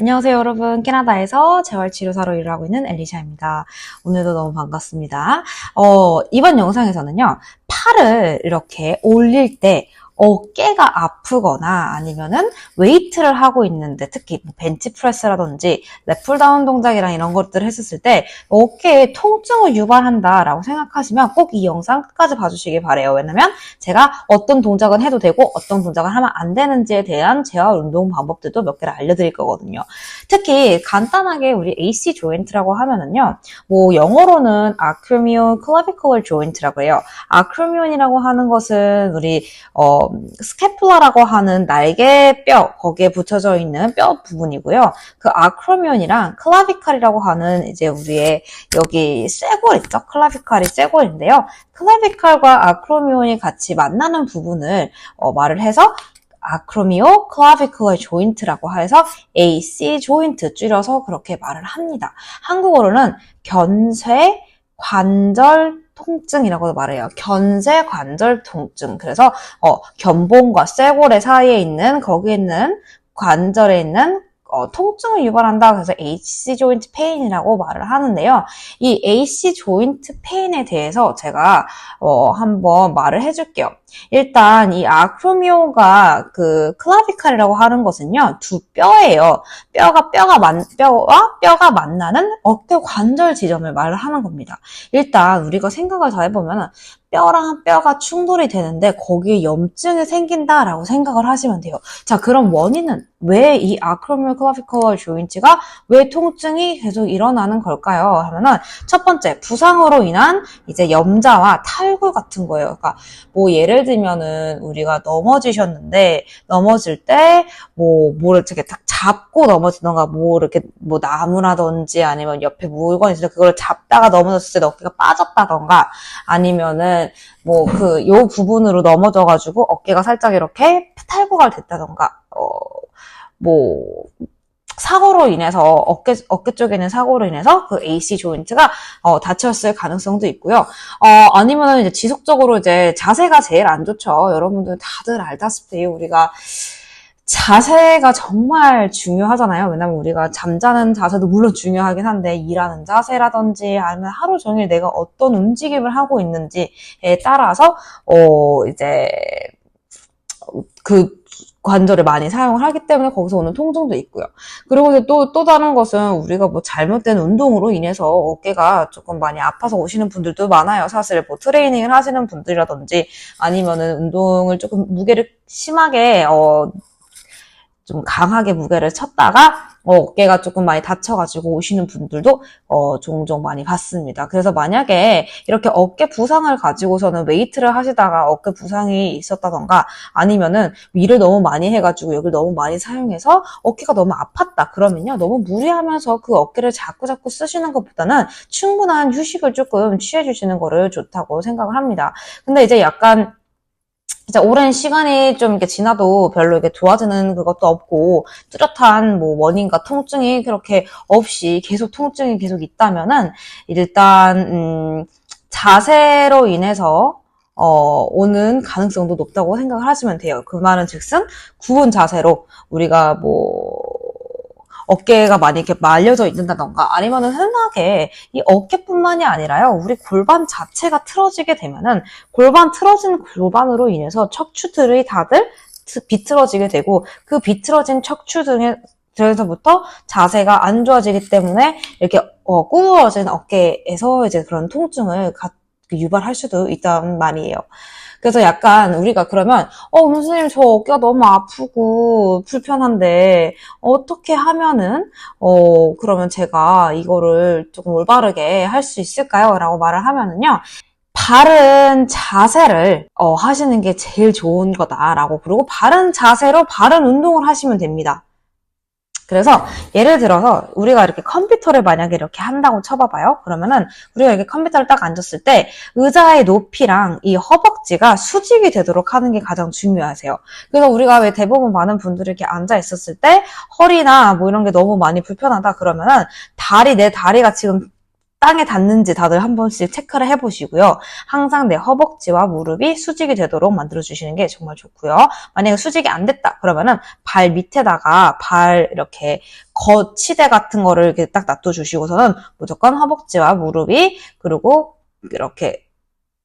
안녕하세요, 여러분. 캐나다에서 재활치료사로 일을 하고 있는 엘리샤입니다. 오늘도 너무 반갑습니다. 이번 영상에서는요, 팔을 이렇게 올릴 때 어깨가 아프거나 아니면은 웨이트를 하고 있는데, 특히 뭐 벤치프레스라든지 랩풀다운 동작이랑 이런 것들을 했었을 때 어깨에 통증을 유발한다라고 생각하시면 꼭 이 영상 끝까지 봐주시길 바래요. 왜냐면 제가 어떤 동작은 해도 되고 어떤 동작을 하면 안 되는지에 대한 재활 운동 방법들도 몇 개를 알려드릴 거거든요. 특히 간단하게 우리 AC 조인트라고 하면은요, 뭐 영어로는 acromion clavicular joint라고 해요. acromion이라고 하는 것은 우리 스캐플라라고 하는 날개뼈, 거기에 붙여져 있는 뼈 부분이고요. 그 아크로미온이랑 클라비칼이라고 하는 이제 우리의 여기 쇄골 있죠? 클라비칼이 쇄골인데요. 클라비칼과 아크로미온이 같이 만나는 부분을 말을 해서 아크로미오 클라비클러 조인트라고 해서 AC 조인트 줄여서 그렇게 말을 합니다. 한국어로는 견쇄 관절 통증이라고도 말해요. 견쇄 관절 통증. 그래서 견봉과 쇄골의 사이에 있는 거기에 있는 관절에 있는 통증을 유발한다. 그래서 AC 조인트 페인이라고 말을 하는데요. 이 AC 조인트 페인에 대해서 제가 한번 말을 해줄게요. 일단 이 아크로미오가 그 클라비칼이라고 하는 것은요, 두 뼈예요. 뼈와 뼈가 만나는 어깨 관절 지점을 말을 하는 겁니다. 일단 우리가 생각을 잘 해보면 뼈랑 뼈가 충돌이 되는데 거기에 염증이 생긴다라고 생각을 하시면 돼요. 자, 그럼 원인은 왜 이 아크로미오 클라비컬 조인트가 왜 통증이 계속 일어나는 걸까요? 하면은 첫 번째, 부상으로 인한 이제 염자와 탈구 같은 거예요. 그러니까 뭐 예를 들면은 우리가 넘어지셨는데 넘어질 때 뭐를 이렇게 딱 잡고 넘어지던가 뭐 이렇게 뭐 나무라든지 아니면 옆에 물건이 있으면 그걸 잡다가 넘어졌을 때 어깨가 빠졌다던가 아니면은 뭐 요 부분으로 넘어져가지고 어깨가 살짝 이렇게 탈구가 됐다던가 뭐 사고로 인해서 어깨 쪽에 있는 사고로 인해서 그 AC 조인트가 다쳤을 가능성도 있고요. 아니면은 이제 지속적으로 이제 자세가 제일 안 좋죠. 여러분들 다들 알다시피 우리가 자세가 정말 중요하잖아요. 왜냐면 우리가 잠자는 자세도 물론 중요하긴 한데 일하는 자세라든지 아니면 하루 종일 내가 어떤 움직임을 하고 있는지에 따라서 이제 그 관절을 많이 사용을 하기 때문에 거기서 오는 통증도 있고요. 그리고 또 다른 것은 우리가 뭐 잘못된 운동으로 인해서 어깨가 조금 많이 아파서 오시는 분들도 많아요. 사실 뭐 트레이닝을 하시는 분들이라든지 아니면은 운동을 조금 무게를 심하게 좀 강하게 무게를 쳤다가 어깨가 조금 많이 다쳐가지고 오시는 분들도 종종 많이 봤습니다. 그래서 만약에 이렇게 어깨 부상을 가지고서는 웨이트를 하시다가 어깨 부상이 있었다던가 아니면은 일을 너무 많이 해가지고 여기를 너무 많이 사용해서 어깨가 너무 아팠다 그러면요, 너무 무리하면서 그 어깨를 자꾸 쓰시는 것보다는 충분한 휴식을 조금 취해주시는 거를 좋다고 생각을 합니다. 근데 이제 약간 진짜 오랜 시간이 좀 이렇게 지나도 별로 이렇게 좋아지는 그것도 없고 뚜렷한 뭐 원인과 통증이 그렇게 없이 계속 통증이 계속 있다면은 일단 자세로 인해서 오는 가능성도 높다고 생각을 하시면 돼요. 그 말은 즉슨 구운 자세로 우리가 뭐 어깨가 많이 이렇게 말려져 있는다던가 아니면은 흔하게 이 어깨뿐만이 아니라요, 우리 골반 자체가 틀어지게 되면은 틀어진 골반으로 인해서 척추들이 다들 비틀어지게 되고 그 비틀어진 척추 등에서부터 자세가 안 좋아지기 때문에 이렇게 구부러진 어깨에서 이제 그런 통증을 유발할 수도 있다는 말이에요. 그래서 약간 우리가 그러면 선생님 저 어깨가 너무 아프고 불편한데 어떻게 하면은 그러면 제가 이거를 조금 올바르게 할 수 있을까요? 라고 말을 하면은요, 바른 자세를 하시는 게 제일 좋은 거다라고, 그리고 바른 자세로 바른 운동을 하시면 됩니다. 그래서 예를 들어서 우리가 이렇게 컴퓨터를 만약에 이렇게 한다고 쳐봐봐요. 그러면은 우리가 이렇게 컴퓨터를 딱 앉았을 때 의자의 높이랑 이 허벅지가 수직이 되도록 하는 게 가장 중요하세요. 그래서 우리가 왜 대부분 많은 분들이 이렇게 앉아 있었을 때 허리나 뭐 이런 게 너무 많이 불편하다 그러면은 내 다리가 지금 땅에 닿는지 다들 한 번씩 체크를 해보시고요. 항상 내 허벅지와 무릎이 수직이 되도록 만들어주시는 게 정말 좋고요. 만약에 수직이 안 됐다 그러면은 발 밑에다가 발 이렇게 거치대 같은 거를 이렇게 딱 놔둬주시고서는 무조건 허벅지와 무릎이 그리고 이렇게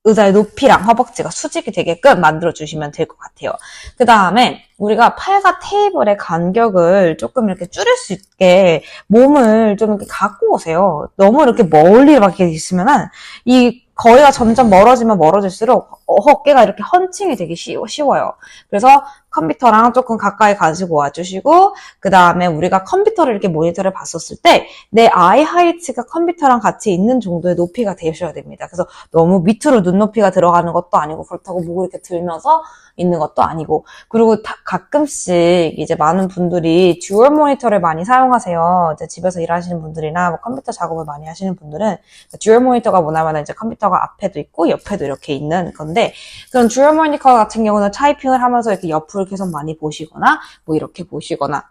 의자의 높이랑 허벅지가 수직이 되게끔 만들어주시면 될 것 같아요. 그 다음에 우리가 팔과 테이블의 간격을 조금 이렇게 줄일 수 있게 몸을 좀 이렇게 갖고 오세요. 너무 이렇게 멀리 이렇게 있으면은 이 거리가 점점 멀어지면 멀어질수록 어깨가 이렇게 헌칭이 되게 쉬워요. 그래서 컴퓨터랑 조금 가까이 가지고 와주시고 그 다음에 우리가 컴퓨터를 이렇게 모니터를 봤었을 때 내 아이 하이트가 컴퓨터랑 같이 있는 정도의 높이가 되셔야 됩니다. 그래서 너무 밑으로 눈높이가 들어가는 것도 아니고 그렇다고 목을 이렇게 들면서 있는 것도 아니고 그리고 가끔씩 이제 많은 분들이 듀얼 모니터를 많이 사용하세요. 이제 집에서 일하시는 분들이나 뭐 컴퓨터 작업을 많이 하시는 분들은 듀얼 모니터가 뭐냐면 이제 컴퓨터가 앞에도 있고 옆에도 이렇게 있는 건데 그런 듀얼 모니터 같은 경우는 타이핑을 하면서 이렇게 옆을 계속 많이 보시거나 뭐 이렇게 보시거나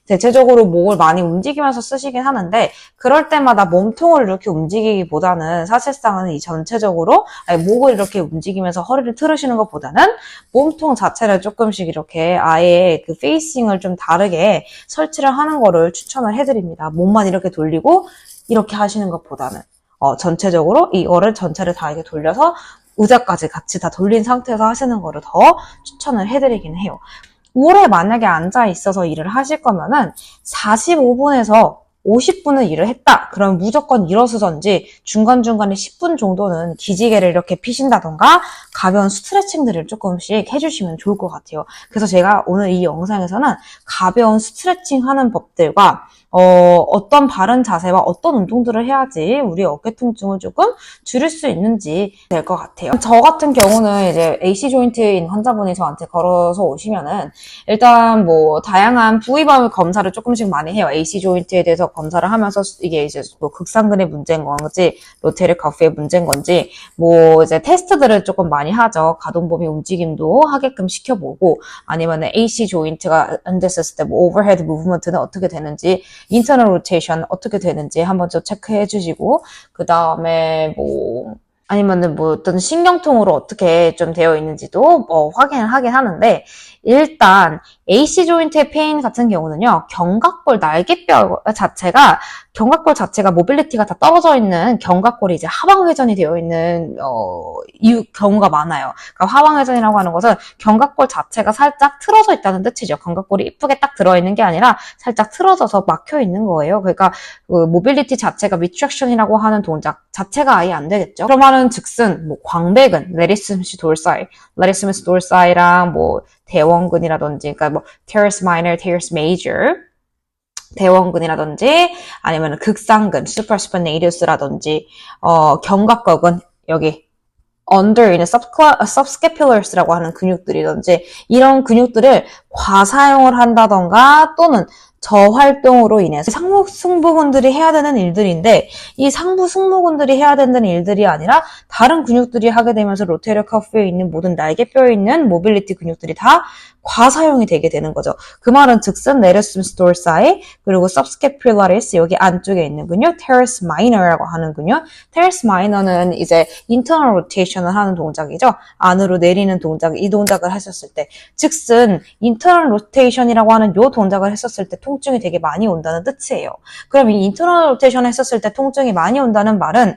대체적으로 목을 많이 움직이면서 쓰시긴 하는데 그럴 때마다 몸통을 이렇게 움직이기보다는 사실상은 이 전체적으로 목을 이렇게 움직이면서 허리를 틀으시는 것보다는 몸통 자체를 조금씩 이렇게 아예 그 페이싱을 좀 다르게 설치를 하는 거를 추천을 해드립니다. 몸만 이렇게 돌리고 이렇게 하시는 것보다는 전체적으로 이거를 전체를 다 이렇게 돌려서 의자까지 같이 다 돌린 상태에서 하시는 거를 더 추천을 해드리긴 해요. 오래 만약에 앉아 있어서 일을 하실 거면은 45분에서 50분을 일을 했다. 그럼 무조건 일어서든지 중간중간에 10분 정도는 기지개를 이렇게 피신다던가 가벼운 스트레칭들을 조금씩 해주시면 좋을 것 같아요. 그래서 제가 오늘 이 영상에서는 가벼운 스트레칭 하는 법들과 어떤 바른 자세와 어떤 운동들을 해야지 우리 어깨 통증을 조금 줄일 수 있는지 될 것 같아요. 저 같은 경우는 이제 AC 조인트인 환자분이 저한테 걸어서 오시면은 일단 뭐 다양한 부위별 검사를 조금씩 많이 해요. AC 조인트에 대해서 검사를 하면서 이게 이제 뭐 극상근의 문제인 건지 로테르 커프의 문제인 건지 뭐 이제 테스트들을 조금 많이 하죠. 가동 범위 움직임도 하게끔 시켜보고 아니면 AC 조인트가 앉았을 때 뭐 오버헤드 무브먼트는 어떻게 되는지 인터널 로테이션 어떻게 되는지 한번 좀 체크해 주시고 그 다음에 뭐 아니면은 뭐 어떤 신경통으로 어떻게 좀 되어 있는지도 확인을 하긴 하는데 일단 AC 조인트의 페인 같은 경우는요 견갑골 날개뼈 자체가 모빌리티가 다 떨어져 있는 견갑골이 이제 하방 회전이 되어 있는 경우가 많아요. 그러니까 하방 회전이라고 하는 것은 견갑골 자체가 살짝 틀어져 있다는 뜻이죠. 견갑골이 이쁘게 딱 들어있는 게 아니라 살짝 틀어져서 막혀 있는 거예요. 그러니까 그 모빌리티 자체가 리트랙션이라고 하는 동작 자체가 아예 안 되겠죠. 그러면은 즉슨 뭐 광배근, 레리스미스 돌사이랑 뭐 대원근이라든지 그러니까 뭐 teres minor, teres major 대원근이라든지 아니면 극상근, supraspinatus라든지 견갑골근 여기 under 있는 subscapularis라고 하는 근육들이든지 이런 근육들을 과사용을 한다던가 또는 저활동으로 인해서 상부 승모근들이 해야 되는 일들인데 이 상부 승모근들이 해야 되는 일들이 아니라 다른 근육들이 하게 되면서 로테리어 커프에 있는 모든 날개뼈에 있는 모빌리티 근육들이 다 과사용이 되게 되는 거죠. 그 말은 즉슨 레리스미스 돌사이 그리고 subscapularis 여기 안쪽에 있는 근육 teres minor라고 하는 근육 teres minor는 이제 internal rotation을 하는 동작이죠. 안으로 내리는 동작 이 동작을 하셨을 때 즉슨 internal rotation이라고 하는 이 동작을 했었을 때 통증이 되게 많이 온다는 뜻이에요. 그럼 이 internal rotation 했었을 때 통증이 많이 온다는 말은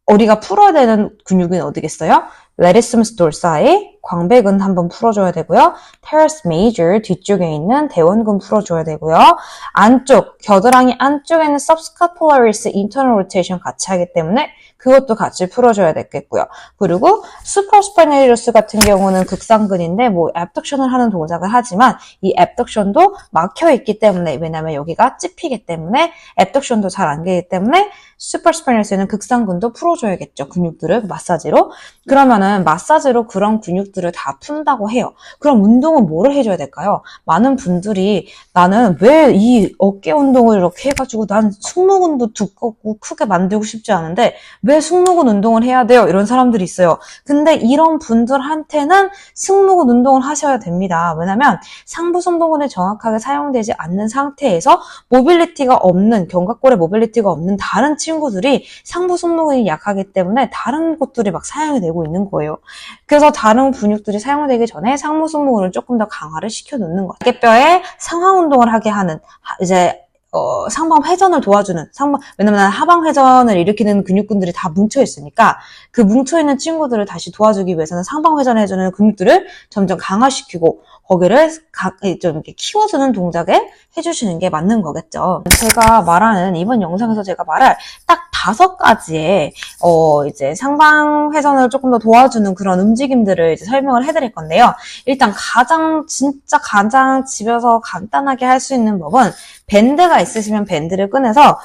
우리가 풀어야 되는 근육은 어디겠어요? 레리스미스 돌사이 광배근 한번 풀어줘야 되고요. teres major 뒤쪽에 있는 대원근 풀어줘야 되고요. 안쪽 겨드랑이 안쪽에 있는 subscapularis internal rotation 같이 하기 때문에 그것도 같이 풀어줘야 되겠고요. 그리고 supraspinatus 같은 경우는 극상근인데 뭐 abduction을 하는 동작을 하지만 이 abduction도 막혀 있기 때문에 왜냐면 여기가 찝히기 때문에 abduction도 잘 안 되기 때문에 supraspinatus는 극상근도 풀어줘야겠죠. 근육들을 마사지로. 그러면은 마사지로 그런 근육들 근육들을 다 푼다고 해요. 그럼 운동은 뭐를 해줘야 될까요? 많은 분들이 나는 왜 이 어깨 운동을 이렇게 해가지고 난 승모근도 두껍고 크게 만들고 싶지 않은데 왜 승모근 운동을 해야 돼요? 이런 사람들이 있어요. 근데 이런 분들한테는 승모근 운동을 하셔야 됩니다. 왜냐면 상부 승모근이 정확하게 사용되지 않는 상태에서 모빌리티가 없는, 견갑골에 모빌리티가 없는 다른 친구들이 상부 승모근이 약하기 때문에 다른 곳들이 막 사용이 되고 있는 거예요. 그래서 다른 근육들이 사용되기 전에 상부 승모근을 조금 더 강화를 시켜놓는 거예요. 어깨뼈에 상하 운동을 하게 하는, 이제 상방 회전을 도와주는, 왜냐면 하방 회전을 일으키는 근육군들이 다 뭉쳐 있으니까 그 뭉쳐 있는 친구들을 다시 도와주기 위해서는 상방 회전을 해주는 근육들을 점점 강화시키고 거기를 좀 이렇게 키워주는 동작에 해주시는 게 맞는 거겠죠. 제가 말하는 이번 영상에서 제가 말할 딱 5가지의 이제 상방 회전을 조금 더 도와주는 그런 움직임들을 이제 설명을 해드릴 건데요. 일단 진짜 가장 집에서 간단하게 할 수 있는 법은 밴드가 있으시면 밴드를 꺼내서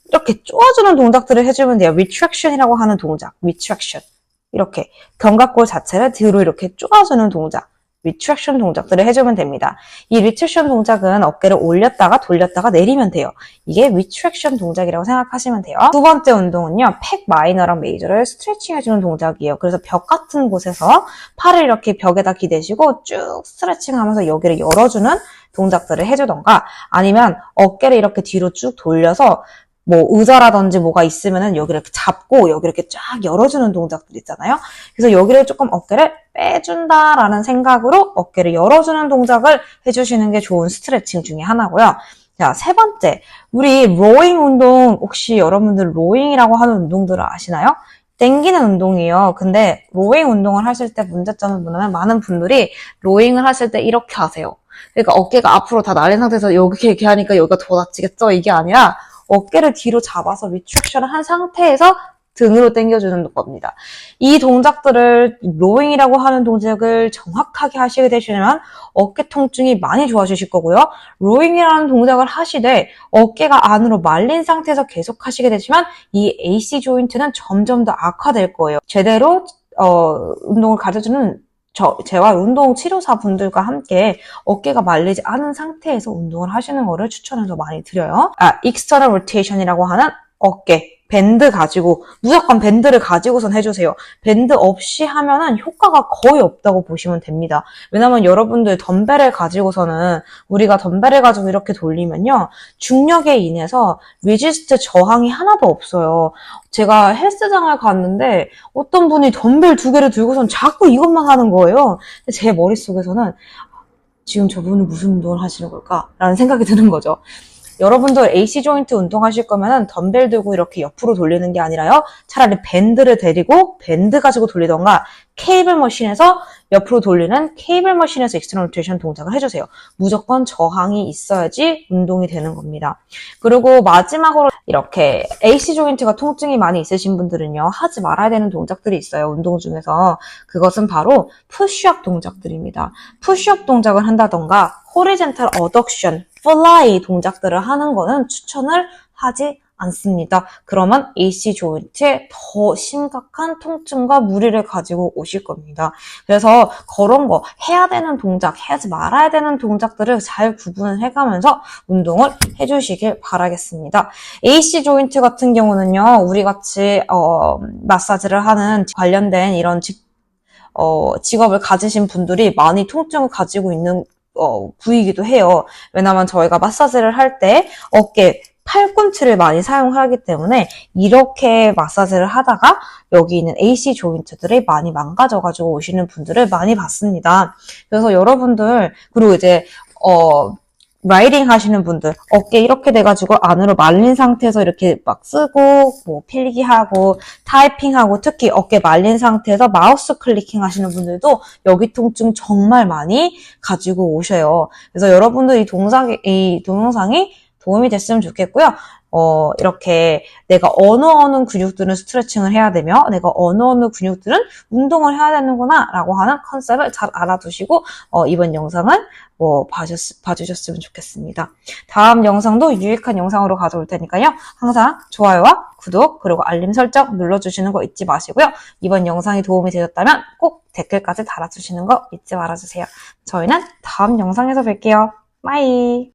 이렇게 쪼아주는 동작들을 해주면 돼요. retraction이라고 하는 동작, retraction. 이렇게 견갑골 자체를 뒤로 이렇게 쪼아주는 동작, retraction 동작들을 해주면 됩니다. 이 retraction 동작은 어깨를 올렸다가 돌렸다가 내리면 돼요. 이게 retraction 동작이라고 생각하시면 돼요. 두 번째 운동은요, 팩 마이너랑 메이저를 스트레칭 해주는 동작이에요. 그래서 벽 같은 곳에서 팔을 이렇게 벽에다 기대시고 쭉 스트레칭하면서 여기를 열어주는 동작들을 해주던가, 아니면 어깨를 이렇게 뒤로 쭉 돌려서 뭐 의자라든지 뭐가 있으면은 여기를 이렇게 잡고 여기를 이렇게 쫙 열어주는 동작들 있잖아요. 그래서 여기를 조금 어깨를 빼준다라는 생각으로 어깨를 열어주는 동작을 해주시는 게 좋은 스트레칭 중에 하나고요. 자, 세 번째, 우리 로잉 운동, 혹시 여러분들 로잉이라고 하는 운동들을 아시나요? 땡기는 운동이에요. 근데 로잉 운동을 하실 때 문제점은 뭐냐면 많은 분들이 로잉을 하실 때 이렇게 하세요. 그러니까 어깨가 앞으로 다 날린 상태에서 이렇게 하니까 여기가 더 다치겠죠? 이게 아니라 어깨를 뒤로 잡아서 리트랙션을 한 상태에서 등으로 당겨주는 겁니다. 이 동작들을 로잉이라고 하는 동작을 정확하게 하시게 되시면 어깨 통증이 많이 좋아지실 거고요. 로잉이라는 동작을 하시되 어깨가 안으로 말린 상태에서 계속 하시게 되시면 이 AC 조인트는 점점 더 악화될 거예요. 제대로 운동을 가르쳐주는 제와 운동 치료사 분들과 함께 어깨가 말리지 않은 상태에서 운동을 하시는 거를 추천해서 많이 드려요. external rotation이라고 하는 어깨, 밴드 가지고, 무조건 밴드를 가지고선 해주세요. 밴드 없이 하면은 효과가 거의 없다고 보시면 됩니다. 왜냐면 여러분들 덤벨을 가지고서는, 우리가 덤벨을 가지고 이렇게 돌리면요, 중력에 인해서 리지스트 저항이 하나도 없어요. 제가 헬스장을 갔는데 어떤 분이 덤벨 2개를 들고선 자꾸 이것만 하는 거예요. 제 머릿속에서는 지금 저분은 무슨 운동을 하시는 걸까? 라는 생각이 드는 거죠. 여러분들 AC 조인트 운동하실 거면은 덤벨 들고 이렇게 옆으로 돌리는 게 아니라요. 차라리 밴드를 데리고 밴드 가지고 돌리던가 케이블 머신에서 옆으로 돌리는 케이블 머신에서 익스터널 로테이션 동작을 해주세요. 무조건 저항이 있어야지 운동이 되는 겁니다. 그리고 마지막으로 이렇게 AC 조인트가 통증이 많이 있으신 분들은요. 하지 말아야 되는 동작들이 있어요. 운동 중에서. 그것은 바로 푸시업 동작들입니다. 푸시업 동작을 한다던가 호리젠탈 어덕션, 플라이 동작들을 하는 거는 추천을 하지 않습니다. 그러면 AC 조인트에 더 심각한 통증과 무리를 가지고 오실 겁니다. 그래서 그런 거 해야 되는 동작, 해야지 말아야 되는 동작들을 잘 구분을 해가면서 운동을 해주시길 바라겠습니다. AC 조인트 같은 경우는요, 우리 같이 마사지를 하는 관련된 이런 직업을 가지신 분들이 많이 통증을 가지고 있는 부위이기도 해요. 왜냐면 저희가 마사지를 할 때 어깨, 팔꿈치를 많이 사용하기 때문에 이렇게 마사지를 하다가 여기 있는 AC 조인트들이 많이 망가져가지고 오시는 분들을 많이 봤습니다. 그래서 여러분들, 그리고 이제 라이딩 하시는 분들, 어깨 이렇게 돼가지고 안으로 말린 상태에서 이렇게 막 쓰고, 뭐 필기하고, 타이핑하고, 특히 어깨 말린 상태에서 마우스 클리킹 하시는 분들도 여기 통증 정말 많이 가지고 오셔요. 그래서 여러분들 이 동영상이 도움이 됐으면 좋겠고요. 이렇게 내가 어느 근육들은 스트레칭을 해야 되며 내가 어느 근육들은 운동을 해야 되는구나 라고 하는 컨셉을 잘 알아두시고 이번 영상은 봐주셨으면 좋겠습니다. 다음 영상도 유익한 영상으로 가져올 테니까요. 항상 좋아요와 구독 그리고 알림 설정 눌러주시는 거 잊지 마시고요. 이번 영상이 도움이 되셨다면 꼭 댓글까지 달아주시는 거 잊지 말아주세요. 저희는 다음 영상에서 뵐게요. 바이.